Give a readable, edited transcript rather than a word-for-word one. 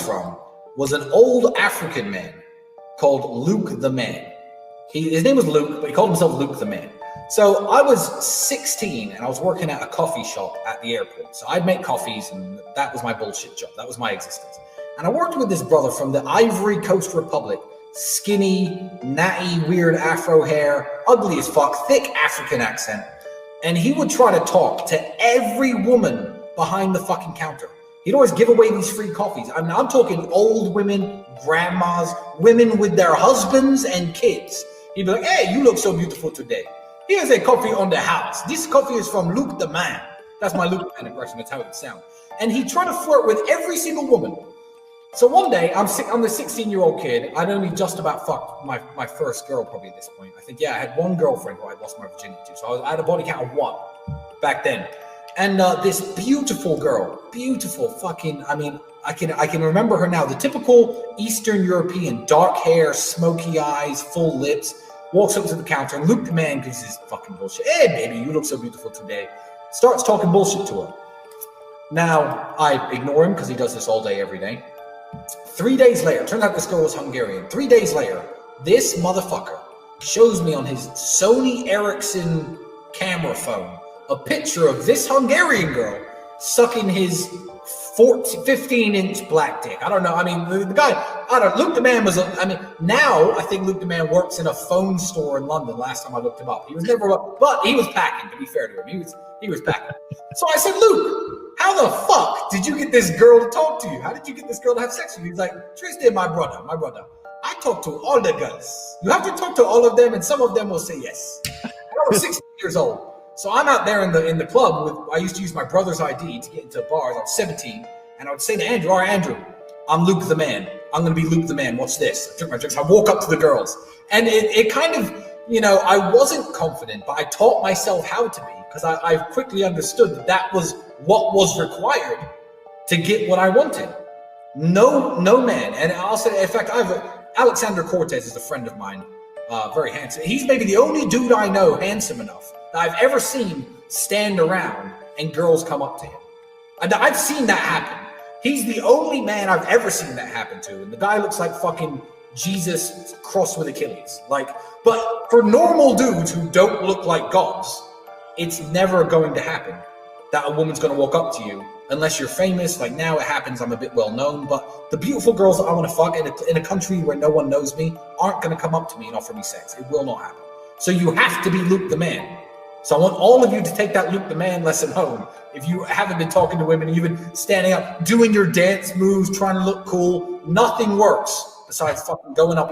from was an old African man called Luke the Man. His name was Luke, but he called himself Luke the Man. So I was 16 and I was working at a coffee shop at the airport. So I'd make coffees and that was my bullshit job. That was my existence. And I worked with this brother from the Ivory Coast Republic, skinny, natty, weird afro hair, ugly as fuck, thick African accent. And he would try to talk to every woman behind the fucking counter. He'd always give away these free coffees. I mean, I'm talking old women, grandmas, women with their husbands and kids. He'd be like, hey, you look so beautiful today. Here's a coffee on the house. This coffee is from Luke the Man. That's my Luke the Man impression. That's how it would sound. And he'd try to flirt with every single woman. So one day, I'm the 16-year-old kid. I'd only just about fucked my first girl probably at this point. I think, yeah, I had one girlfriend who I'd lost my virginity to. So I had a body count of 1 back then. And this beautiful girl, beautiful fucking, I mean, I can remember her now. The typical Eastern European, dark hair, smoky eyes, full lips, walks up to the counter and Luke the Man gives his fucking bullshit. Hey, baby, you look so beautiful today. Starts talking bullshit to her. Now, I ignore him because he does this all day, every day. 3 days later, turns out this girl was Hungarian. 3 days later, this motherfucker shows me on his Sony Ericsson camera phone a picture of this Hungarian girl sucking his 15-inch black dick. I don't know. I mean, the guy, Luke the Man was, now I think Luke the Man works in a phone store in London last time I looked him up. He was never, but he was packing, to be fair to him. He was packing. So I said, Luke, how the fuck did you get this girl to talk to you? How did you get this girl to have sex with you? He's like, Tristan, my brother. I talk to all the girls. You have to talk to all of them, and some of them will say yes. I was 16 years old. So I'm out there in the club I used to use my brother's ID to get into bars. I was 17, and I would say to Andrew, all right, Andrew, I'm Luke the Man. I'm going to be Luke the Man. Watch this. I took my drinks. I walk up to the girls, and it kind of, I wasn't confident, but I taught myself how to be because I quickly understood that was what was required to get what I wanted. No man, and I'll say, in fact, Alexander Cortez is a friend of mine, very handsome. He's maybe the only dude I know handsome enough that I've ever seen stand around and girls come up to him. I've seen that happen. He's the only man I've ever seen that happen to. And the guy looks like fucking Jesus crossed with Achilles. But for normal dudes who don't look like gods, it's never going to happen that a woman's going to walk up to you unless you're famous. Like now it happens, I'm a bit well known, but the beautiful girls that I want to fuck in a country where no one knows me aren't going to come up to me and offer me sex. It will not happen. So you have to be Luke the Man. So I want all of you to take that Luke the Man lesson home. If you haven't been talking to women, you've been standing up, doing your dance moves, trying to look cool, nothing works besides fucking going up